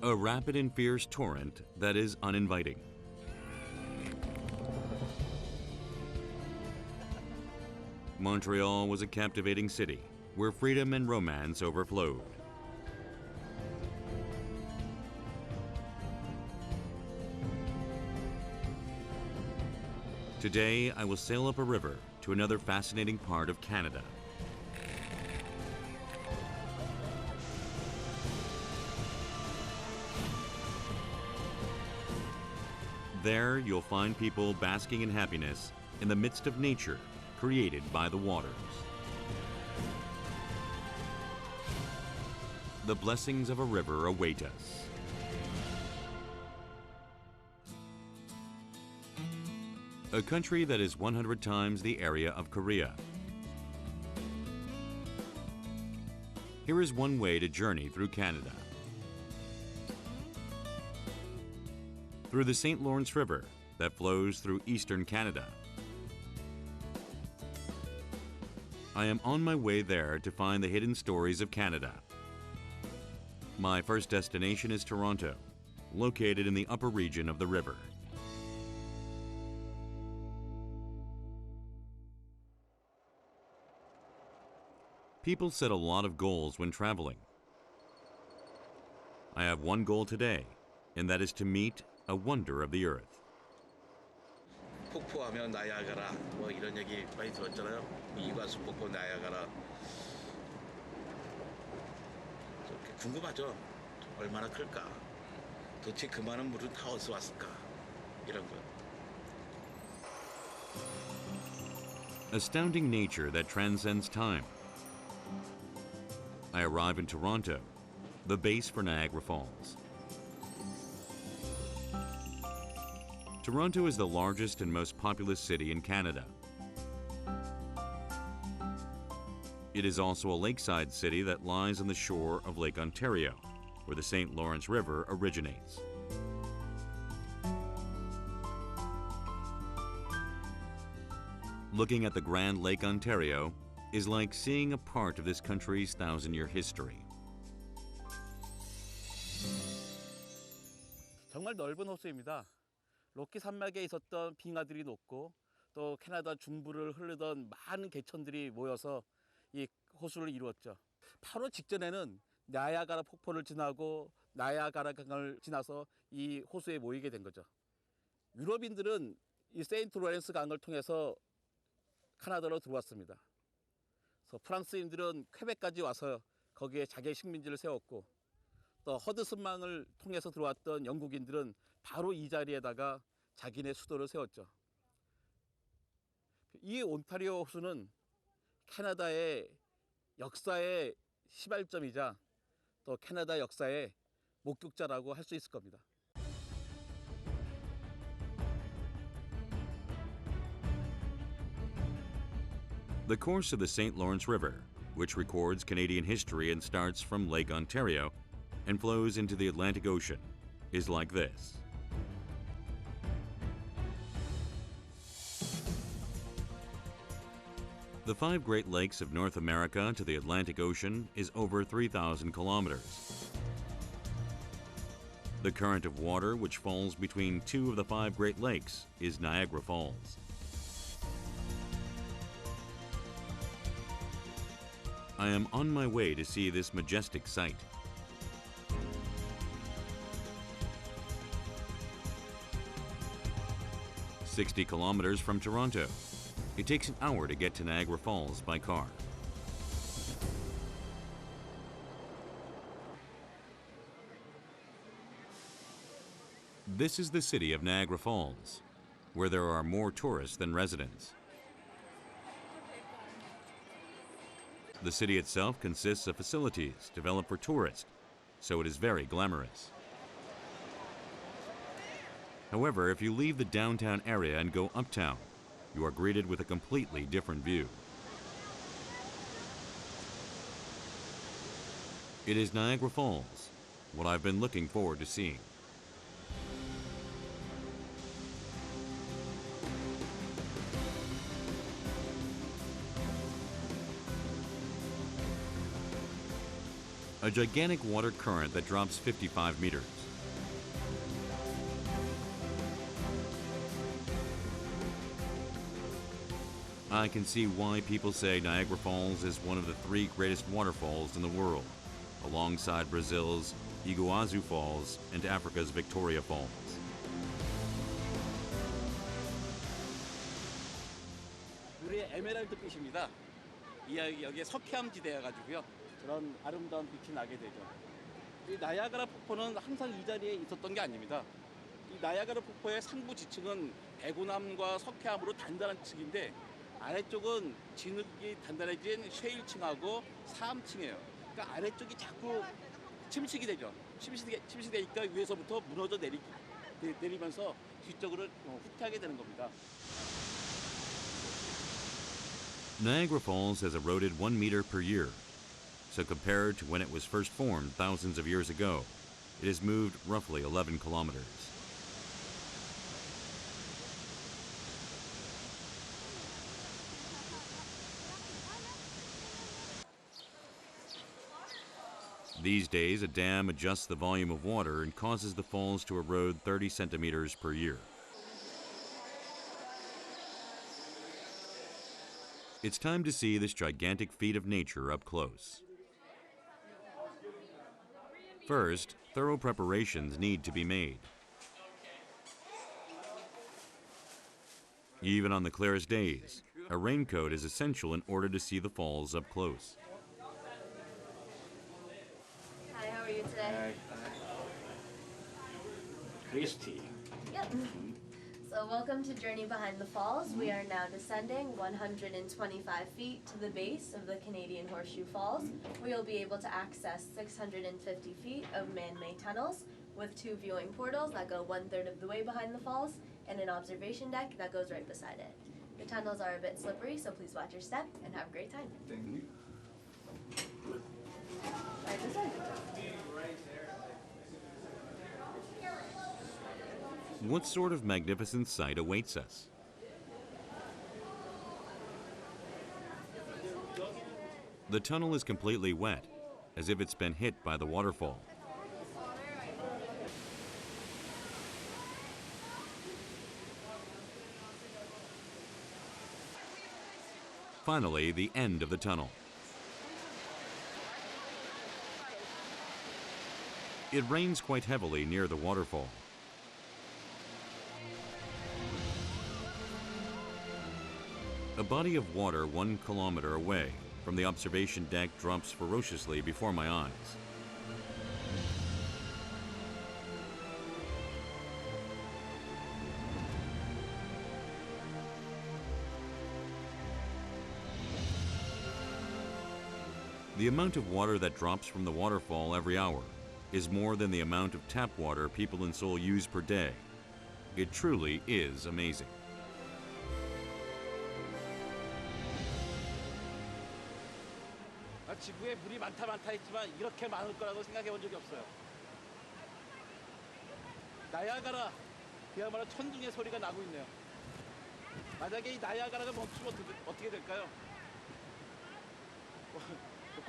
A rapid and fierce torrent that is uninviting. Montreal was a captivating city where freedom and romance overflowed. Today, I will sail up a river to another fascinating part of Canada. There, you'll find people basking in happiness in the midst of nature created by the waters. The blessings of a river await us. A country that is 100 times the area of Korea. Here is one way to journey through Canada. Through the St. Lawrence River that flows through eastern Canada. I am on my way there to find the hidden stories of Canada. My first destination is Toronto, located in the upper region of the river. People set a lot of goals when traveling. I have one goal today, and that is to meet a wonder of the earth. 폭포하면 나야가라 뭐 이런 얘기 많이 들었잖아요. 이과수 폭포 나야가라. 궁금하죠. 얼마나 클까? 도대체 그 많은 물은 다 어디서 왔을까? 이런 거. Astounding nature that transcends time. I arrive in Toronto, the base for Niagara Falls. Toronto is the largest and most populous city in Canada. It is also a lakeside city that lies on the shore of Lake Ontario, where the St. Lawrence River originates. Looking at the Grand Lake Ontario is like seeing a part of this country's 1,000-year history. 정말 넓은 호수입니다. 로키 산맥에 있었던 빙하들이 녹고 또 캐나다 중부를 흐르던 많은 개천들이 모여서 이 호수를 이루었죠. 바로 직전에는 나야가라 폭포를 지나고 나야가라 강을 지나서 이 호수에 모이게 된 거죠. 유럽인들은 이 세인트 로렌스 강을 통해서 카나다로 들어왔습니다. 그래서 프랑스인들은 퀘벡까지 와서 거기에 자기의 식민지를 세웠고 또 허드슨만을 통해서 들어왔던 영국인들은 바로 이 자리에다가 자기네 수도를 세웠죠. 이 온타리오 호수는 캐나다의 역사의 시발점이자 또 캐나다 역사의 목격자라고 할 수 있을 겁니다. The course of the St. Lawrence River, which records Canadian history and starts from Lake Ontario and flows into the Atlantic Ocean, is like this. The 5 Great Lakes of North America to the Atlantic Ocean is over 3,000 kilometers. The current of water which falls between 2 of the 5 Great Lakes is Niagara Falls. I am on my way to see this majestic sight. "60 kilometers from Toronto. It takes an hour to get to Niagara Falls by car." This is the city of Niagara Falls, where there are more tourists than residents. The city itself consists of facilities developed for tourists, so it is very glamorous. However, if you leave the downtown area and go uptown, you are greeted with a completely different view. It is Niagara Falls, what I've been looking forward to seeing. a gigantic water current that drops 55 meters. I can see why people say Niagara Falls is one of the 3 greatest waterfalls in the world, alongside Brazil's Iguazu Falls and Africa's Victoria Falls. 물이 에메랄드빛입니다. 여기에 석회암 지대여가지고요. 그런 아름다운 빛이 나게 되죠. 이 나이아가라 폭포는 항상 이 자리에 있었던 게 아닙니다. 이 나이아가라 폭포의 상부 지층은 대구남과 석회암으로 단단한 층인데 아래쪽은 진흙이 단단해진 쉐일층하고 사암층이에요. 그러니까 아래쪽이 자꾸 침식이 되죠. 침식이 되니까 위에서부터 무너져 내리면서 뒤쪽으로 후퇴하게 되는 겁니다. Niagara Falls has eroded 1 meter per year. So compared to when it was first formed thousands of years ago, it has moved roughly 11 kilometers. These days, a dam adjusts the volume of water and causes the falls to erode 30 centimeters per year. It's time to see this gigantic feat of nature up close. First, thorough preparations need to be made. Even on the clearest days, a raincoat is essential in order to see the falls up close. Hi, how are you today? Christy. Yep. So welcome to Journey Behind the Falls. We are now descending 125 feet to the base of the Canadian Horseshoe Falls. We will be able to access 650 feet of man-made tunnels with 2 viewing portals that go 1/3 of the way behind the falls and an observation deck that goes right beside it. The tunnels are a bit slippery, so please watch your step and have a great time. Thank you. Right this way. What sort of magnificent sight awaits us? The tunnel is completely wet, as if it's been hit by the waterfall. Finally, the end of the tunnel. It rains quite heavily near the waterfall. A body of water 1 kilometer away from the observation deck drops ferociously before my eyes. The amount of water that drops from the waterfall every hour is more than the amount of tap water people in Seoul use per day. It truly is amazing. 지구에 물이 많다 했지만 이렇게 많을 거라고 생각해 본 적이 없어요. 나이아가라, 그야말로 천둥의 소리가 나고 있네요. 만약에 이 나이아가라가 멈추면 어떻게 될까요?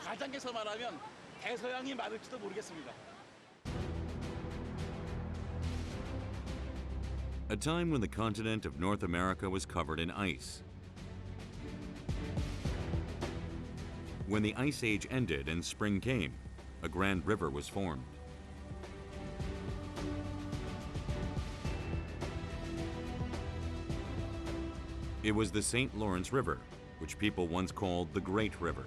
과장해서 말하면 대서양이 많을지도 모르겠습니다. A time when the continent of North America was covered in ice. When the Ice Age ended and spring came, a grand river was formed. It was the St. Lawrence River, which people once called the Great River.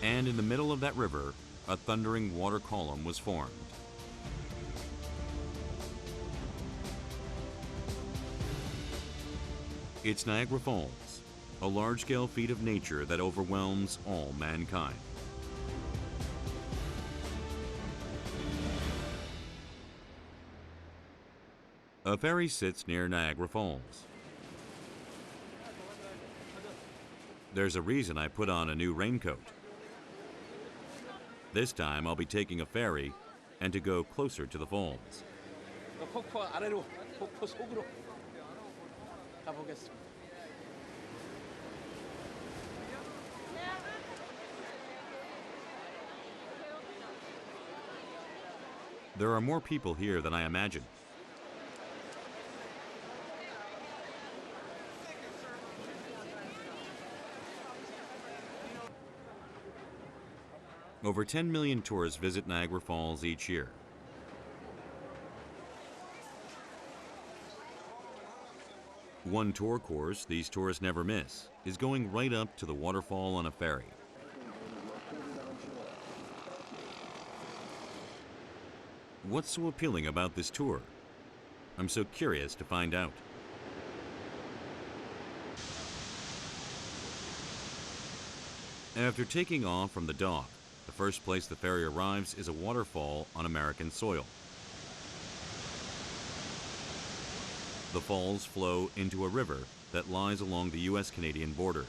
And in the middle of that river, a thundering water column was formed. It's Niagara Falls, a large-scale feat of nature that overwhelms all mankind. A ferry sits near Niagara Falls. There's a reason I put on a new raincoat. This time I'll be taking a ferry and to go closer to the falls. 폭포 아래로, 폭포 속으로. 가보겠습니다. There are more people here than I imagined. Over 10 million tourists visit Niagara Falls each year. One tour course these tourists never miss is going right up to the waterfall on a ferry. What's so appealing about this tour? I'm so curious to find out. After taking off from the dock, the first place the ferry arrives is a waterfall on American soil. The falls flow into a river that lies along the US-Canadian border.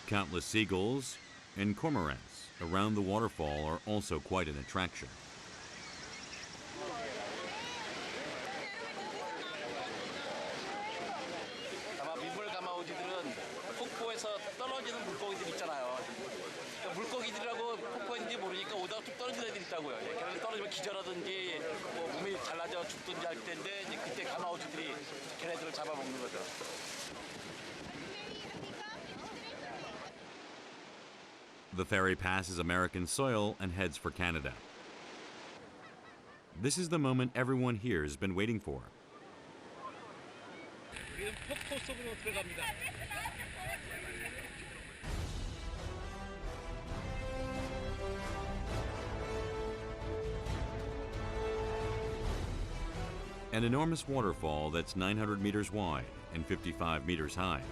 Countless seagulls and cormorants around the waterfall are also quite an attraction. 아마 민물가마오지들은 폭포에서 떨어지는 물고기들 있잖아요. 물고기들이라고 폭포에 있는지 모르니까 오다가 툭 떨어지는 애들 있다고요. 걔네들 떨어지면 기절하든지 뭐 몸이 갈라져 죽든지 할 텐데 이제 그때 가마오지들이 걔네들을 잡아먹는 거죠. The ferry passes American soil and heads for Canada. This is the moment everyone here has been waiting for. 지금 폭포 속으로 들어갑니다. An enormous waterfall that's 900 meters wide and 55 meters high.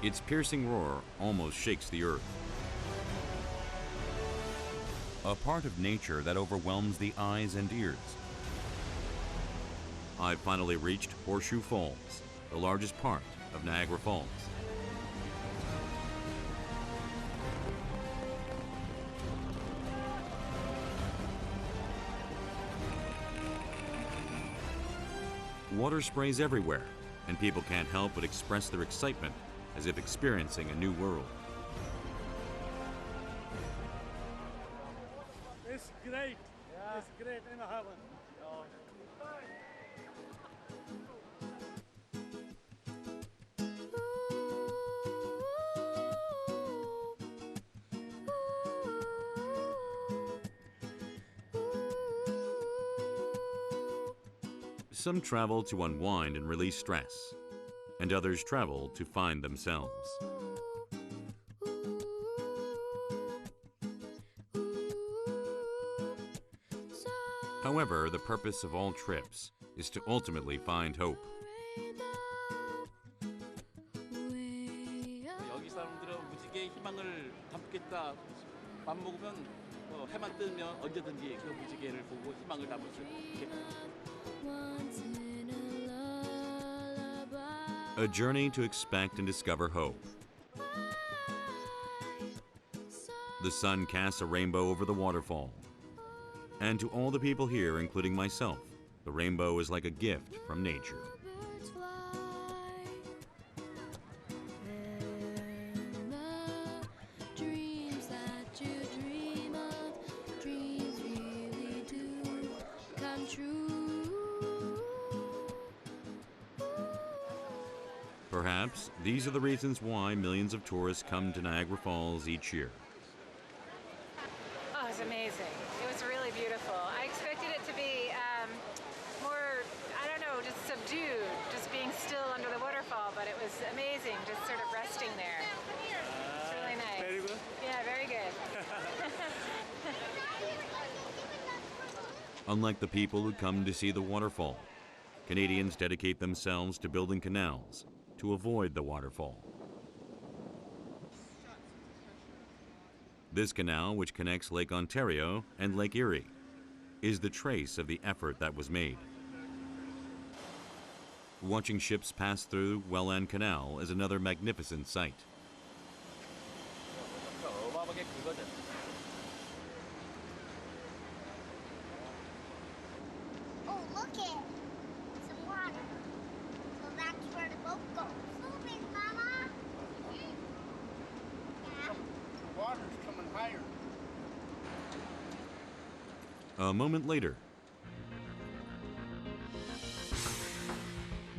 Its piercing roar almost shakes the earth. A part of nature that overwhelms the eyes and ears. I've finally reached Horseshoe Falls, the largest part of Niagara Falls. Water sprays everywhere, and people can't help but express their excitement as if experiencing a new world. It's great. Yeah. It's great in heaven. Some travel to unwind and release stress, and others travel to find themselves. However, the purpose of all trips is to ultimately find hope. 여기 사람들은 무지개의 희망을 담겠다. 밥 먹으면 해만 뜨면 언제든지 그 무지개를 보고 희망을 담을 수 있게. A journey to expect and discover hope. The sun casts a rainbow over the waterfall. And to all the people here, including myself, the rainbow is like a gift from nature. Perhaps these are the reasons why millions of tourists come to Niagara Falls each year. Oh, it was amazing. It was really beautiful. I expected it to be more, I don't know, just subdued, just being still under the waterfall, but it was amazing, just sort of resting there. It's really nice. Very good. Yeah, very good. Unlike the people who come to see the waterfall, Canadians dedicate themselves to building canals to avoid the waterfall. This canal, which connects Lake Ontario and Lake Erie, is the trace of the effort that was made. Watching ships pass through Welland Canal is another magnificent sight. 어마어마하게 크거든. Oh, look it! Some water. So that's where the boat goes. Moving, Mama! Yeah. The water's coming higher. A moment later,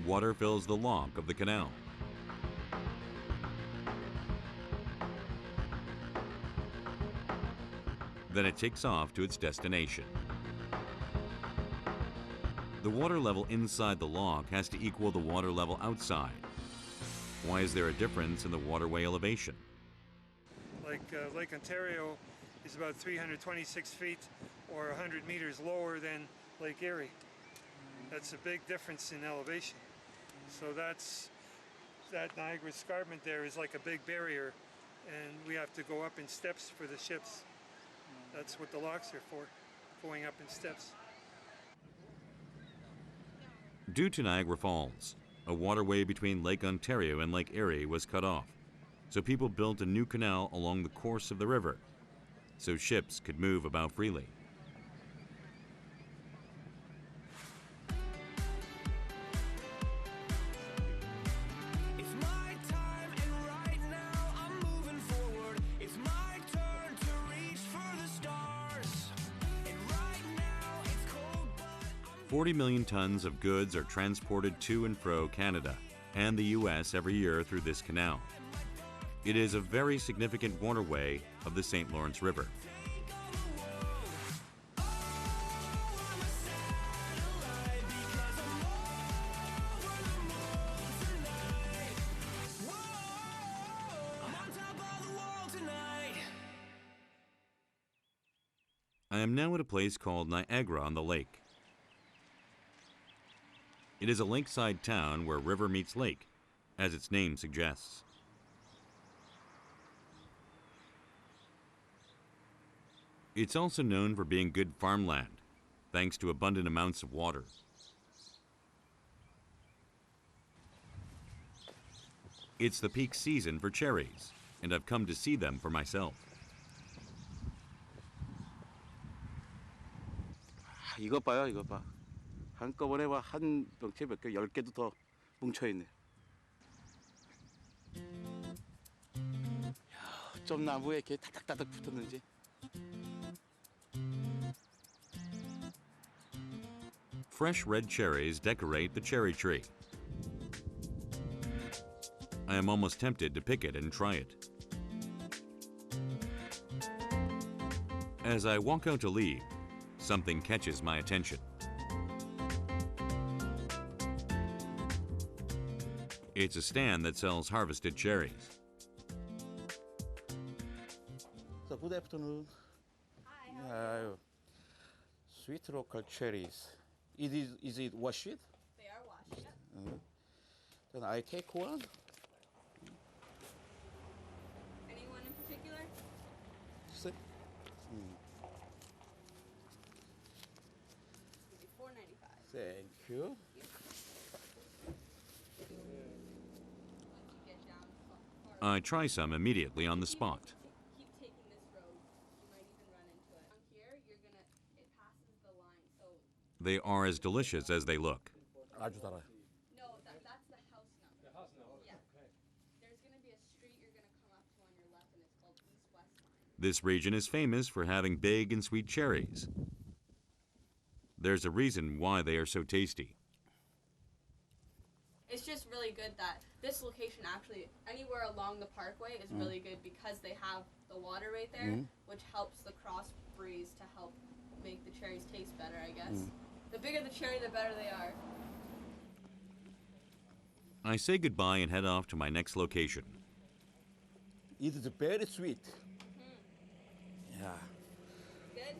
water fills the lock of the canal. Then it takes off to its destination. The water level inside the lock has to equal the water level outside. Why is there a difference in the waterway elevation? Like Lake Ontario is about 326 feet or 100 meters lower than Lake Erie. That's a big difference in elevation. So that Niagara Escarpment there is like a big barrier, and we have to go up in steps for the ships. That's what the locks are for, going up in steps. Due to Niagara Falls, a waterway between Lake Ontario and Lake Erie was cut off, so people built a new canal along the course of the river, so ships could move about freely. It's my time and right now I'm moving forward. It's my turn to reach for the stars. And right now it's cold, but 40 million tons of goods are transported to and fro Canada and the U.S. every year through this canal. It is a very significant waterway of the St. Lawrence River. I am now at a place called Niagara on the lake. It is a lakeside town where river meets lake, as its name suggests. It's also known for being good farmland, thanks to abundant amounts of water. It's the peak season for cherries, and I've come to see them for myself. 이것 봐요, 이것 봐. 한꺼번에 한 병채 몇 개, 10개도 더 뭉쳐있네. 좀 나무에 이렇게 타닥타닥 붙었는지. Fresh red cherries decorate the cherry tree. I am almost tempted to pick it and try it. As I walk out to leave, something catches my attention. It's a stand that sells harvested cherries. So good afternoon. Hi. Sweet local cherries. Is it washed? They are washed. Then I take one. Anyone in particular? Sip. $4.95. Thank you. I try some immediately on the spot. Keep taking this road. You might even run into it. Down here, it passes the line. So They are as delicious as they look. 아주 달아요. no, that's the house number. The house number. Yeah. Okay. There's gonna be a street you're gonna come up to on your left, and it's called East-West Line. This region is famous for having big and sweet cherries. There's a reason why they are so tasty. It's just really good that this location actually anywhere along the parkway is really good because they have the water right there, which helps the cross breeze to help make the cherries taste better, I guess. The bigger the cherry, the better they are. I say goodbye and head off to my next location. It is very sweet. Yeah. Good?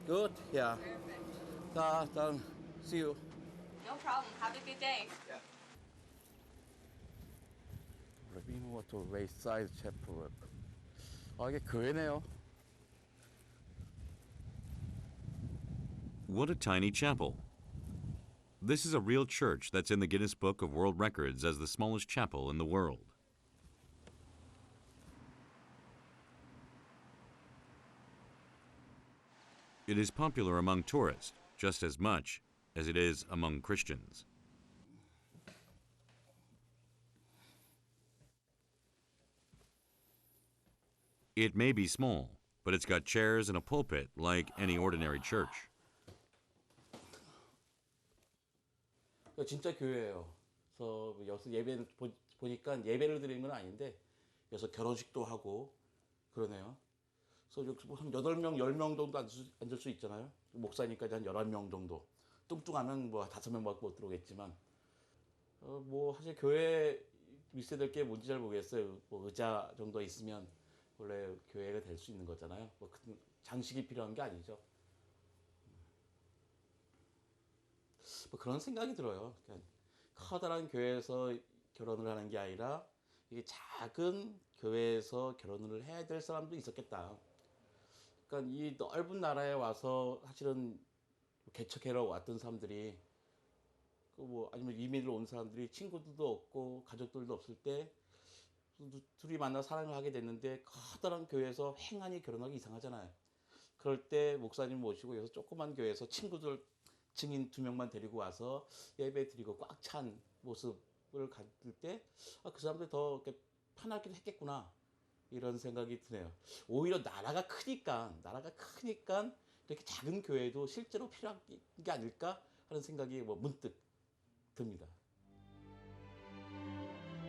Good. Yeah. Perfect. Done. See you. No problem. Have a good day. 레빈워터 웨이사이드 채플. 이게 교회네요. What a tiny chapel. This is a real church that's in the Guinness Book of World Records as the smallest chapel in the world. It is popular among tourists just as much as it is among Christians. It may be small, but it's got chairs and a pulpit like any ordinary church. 진짜 교회예요. 그래서 여기서 예배를 보니까 예배를 드리는 건 아닌데 여기서 결혼식도 하고 그러네요. 그래서 여기 한 8명, 10명 정도 앉을 수 있잖아요. 목사니까 한 11명 정도. 뚱뚱하면 뭐 5명밖에 못 들어오겠지만 뭐 사실 교회 있어야 될 게 뭔지 잘 모르겠어요. 뭐 의자 정도 있으면 원래 교회가 될 수 있는 거잖아요. 뭐 장식이 필요한 게 아니죠. 뭐 그런 생각이 들어요. 그러니까 커다란 교회에서 결혼을 하는 게 아니라 이게 작은 교회에서 결혼을 해야 될 사람도 있었겠다. 그러니까 이 넓은 나라에 와서 사실은 개척하러 왔던 사람들이 뭐 아니면 이민을 온 사람들이 친구들도 없고 가족들도 없을 때 둘이 만나 사랑을 하게 됐는데 커다란 교회에서 행안이 결혼하기 이상하잖아요. 그럴 때 목사님 모시고 여기서 조그만 교회에서 친구들 증인 2명만 데리고 와서 예배 드리고 꽉 찬 모습을 가질 때 그 사람들 더 편하기도 했겠구나 이런 생각이 드네요. 오히려 나라가 크니까 이렇게 작은 교회도 실제로 필요한 게 아닐까 하는 생각이 뭐 문득 듭니다.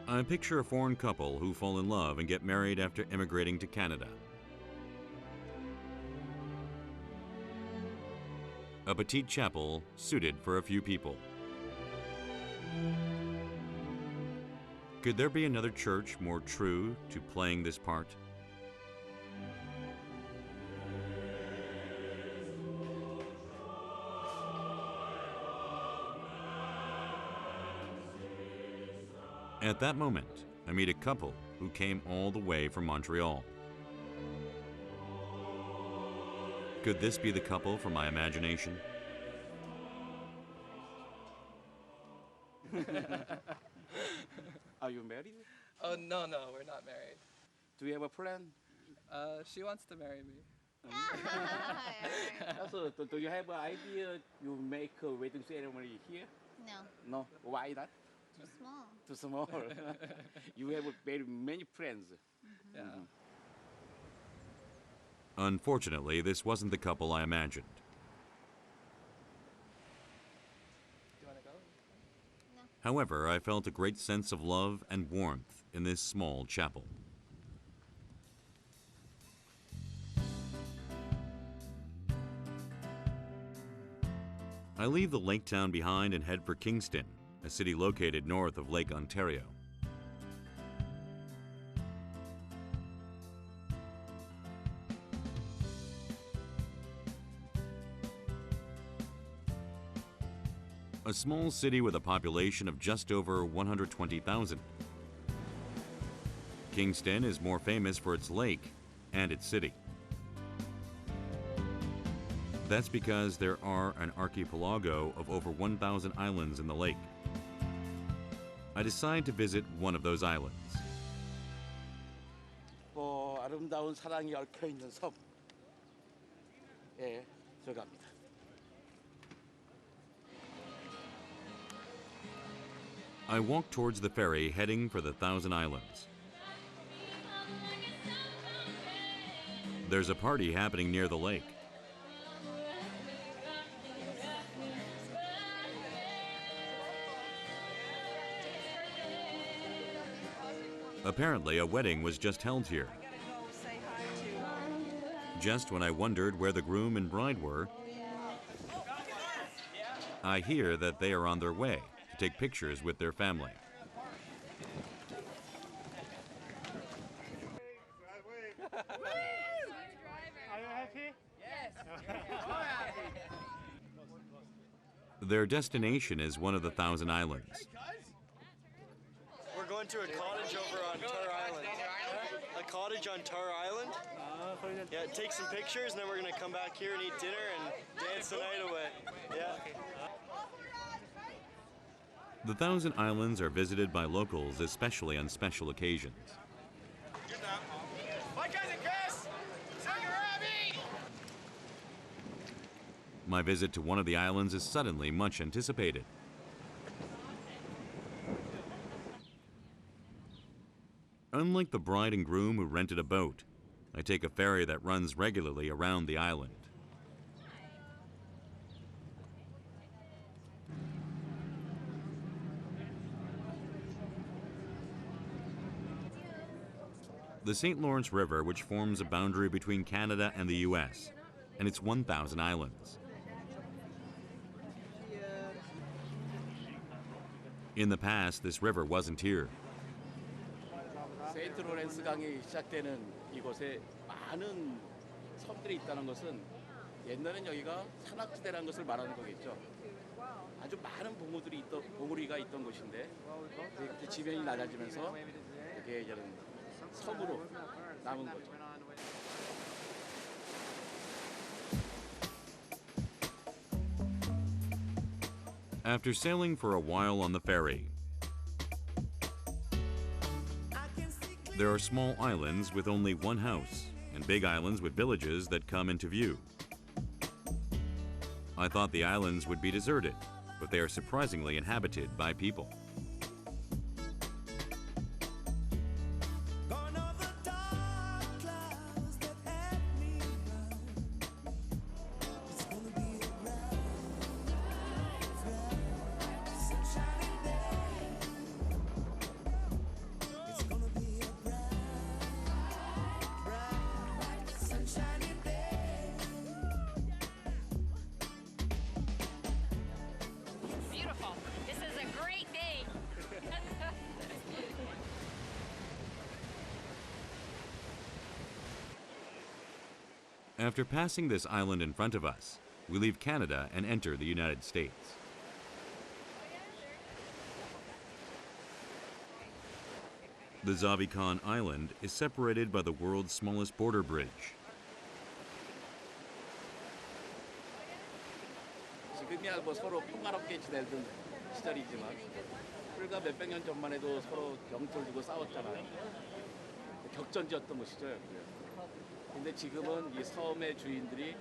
I picture a foreign couple who fall in love and get married after immigrating to Canada. A petite chapel suited for a few people. Could there be another church more true to playing this part? At that moment, I meet a couple who came all the way from Montreal. Could this be the couple from my imagination? Are you married? Oh, no, we're not married. Do you have a plan? She wants to marry me. Also, do you have an idea you make a wedding ceremony here? No, No. Why not? too small. Too small. You have very many friends. Yeah. Unfortunately, this wasn't the couple I imagined. Do you want to go? However, I felt a great sense of love and warmth in this small chapel. I leave the lake town behind and head for Kingston, a city located north of Lake Ontario. A small city with a population of just over 120,000. Kingston is more famous for its lake and its city. That's because there are an archipelago of over 1,000 islands in the lake. I decide to visit one of those islands. 아름다운 사랑이 얽혀 있는 섬에 들어갑니다. I walk towards the ferry heading for the Thousand Islands. There's a party happening near the lake. Apparently, a wedding was just held here. Just when I wondered where the groom and bride were, I hear that they are on their way to take pictures with their family. Are you happy? Their destination is one of the Thousand Islands. We're going to a cottage over on Tar Island. A cottage on Tar Island. Yeah, take some pictures, and then we're going to come back here and eat dinner and dance the night away. Yeah. The Thousand Islands are visited by locals, especially on special occasions. My cousin Chris! Rabbit! My visit to one of the islands is suddenly much anticipated. Unlike the bride and groom who rented a boat, I take a ferry that runs regularly around the island. The St. Lawrence River, which forms a boundary between Canada and the US, and its 1,000 islands. In the past, this river wasn't here. 세인트 로렌스 강이 시작되는 이곳에 많은 섬들이 있다는 것은 옛날엔 여기가 산악지대라는 것을 말하는 거겠죠. 아주 많은 봉우리가 있던 곳인데 그 지면이 낮아지면서 이게 이제는 섬으로 남은 거죠. After sailing for a while on the ferry, there are small islands with only one house and big islands with villages that come into view. I thought the islands would be deserted, but they are surprisingly inhabited by people. Beautiful. This is a great day. After passing this island in front of us, we leave Canada and enter the United States. The Zavican Island is separated by the world's smallest border bridge. 지금이야 뭐 서로 평화롭게 지내던 시절이지만 불과 몇백 년 전만 해도 서로 영토를 두고 싸웠잖아요. 격전지였던 곳이죠. 여기는. 근데 지금은 이 섬의 주인들이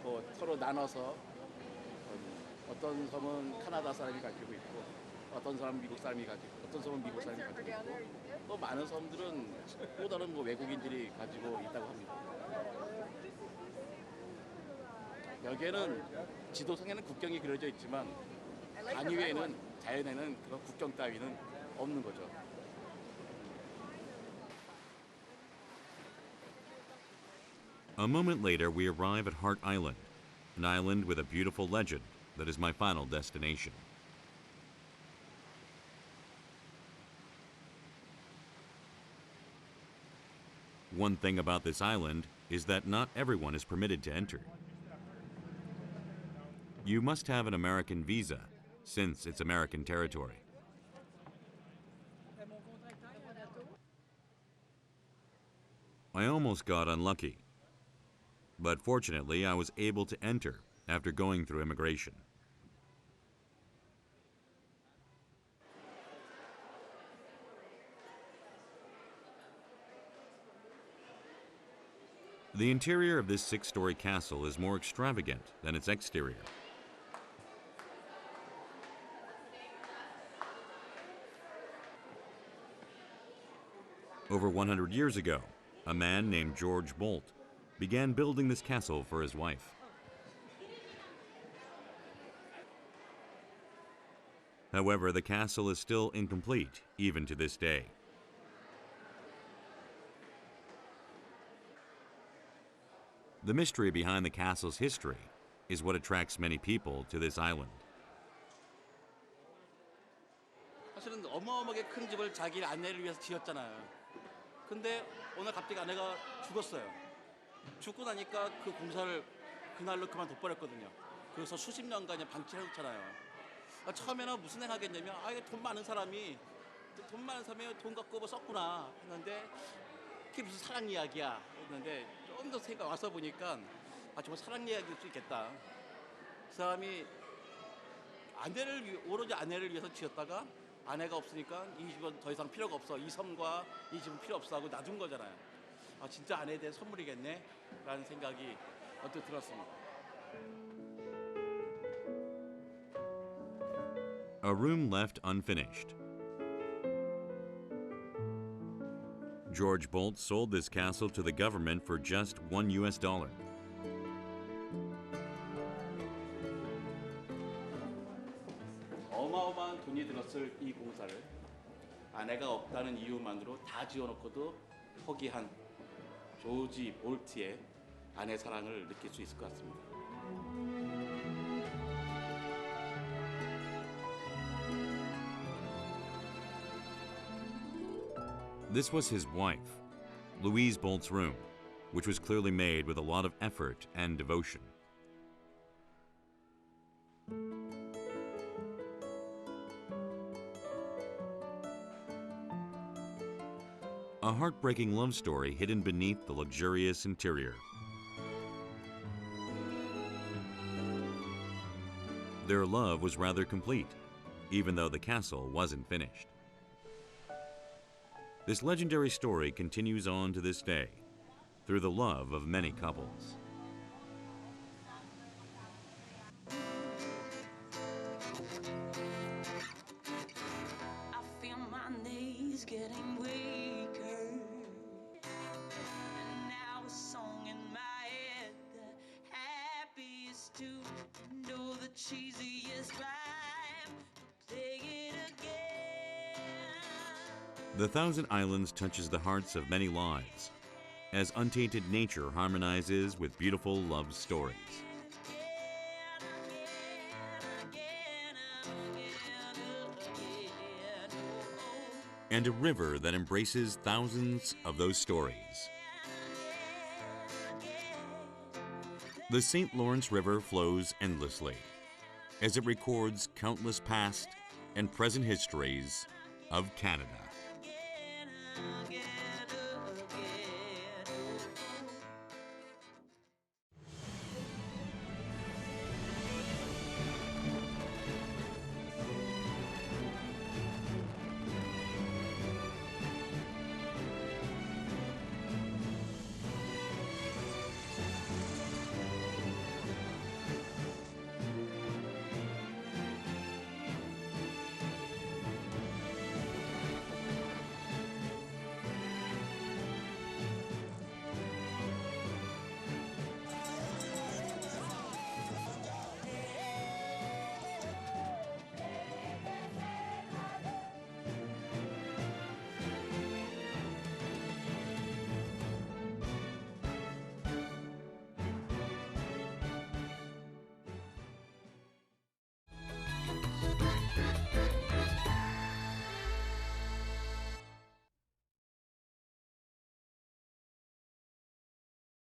뭐 서로 나눠서 어떤 섬은 카나다 사람이 가지고 있고 어떤 사람은 미국 사람이 가지고 어떤 섬은 미국 사람이 가지고 있고 또 많은 섬들은 또 다른 뭐 외국인들이 가지고 있다고 합니다. 여기에는 지도상에는 국경이 그려져 있지만 안위에는 자연에는 그런 국경 따위는 없는 거죠. A moment later, we arrive at Hart Island, an island with a beautiful legend that is my final destination. One thing about this island is that not everyone is permitted to enter. You must have an American visa, since it's American territory. I almost got unlucky, but fortunately I was able to enter after going through immigration. The interior of this six-story castle is more extravagant than its exterior. Over 100 years ago, a man named George Bolt began building this castle for his wife. However, the castle is still incomplete, even to this day. The mystery behind the castle's history is what attracts many people to this island. 사실은 어마어마하게 큰 집을 자기 아내를 위해서 지었잖아요. 근데 오늘 갑자기 아내가 죽었어요. 죽고 나니까 그 공사를 그날로 그만둬버렸거든요. 그래서 수십 년간 방치를 해놓잖아요. 처음에는 무슨 생각했냐면 이게 돈 많은 사람이 돈 갖고 뭐 썼구나 했는데 그게 무슨 사랑 이야기야 했는데 좀 더 생각 와서 보니까 정말 사랑 이야기일 수 있겠다. 그 사람이 오로지 아내를 위해서 지었다가 아내가 없으니까 이 집은 더 이상 필요가 없어. 이 섬과 이 집은 필요 없어 하고 놔둔 거잖아요. 아, 진짜 아내에 대한 선물이겠네 라는 생각이 언뜻 들었습니다. A room left unfinished. George Bolt sold this castle to the government for just $1. 어마어마한 돈이 들었을 이 공사를 아내가 없다는 이유만으로 다 지어놓고도 포기한 조지 볼트의 아내 사랑을 느낄 수 있을 것 같습니다. This was his wife, Louise Bolt's room, which was clearly made with a lot of effort and devotion. A heartbreaking love story hidden beneath the luxurious interior. Their love was rather complete, even though the castle wasn't finished. This legendary story continues on to this day, through the love of many couples. I feel my knees getting weaker, and now a song in my head, the happiest tune, know the cheesiest rhyme, play it again. The Thousand Islands touches the hearts of many lives, as untainted nature harmonizes with beautiful love stories. And a river that embraces thousands of those stories. The St. Lawrence River flows endlessly as it records countless past and present histories of Canada. Again.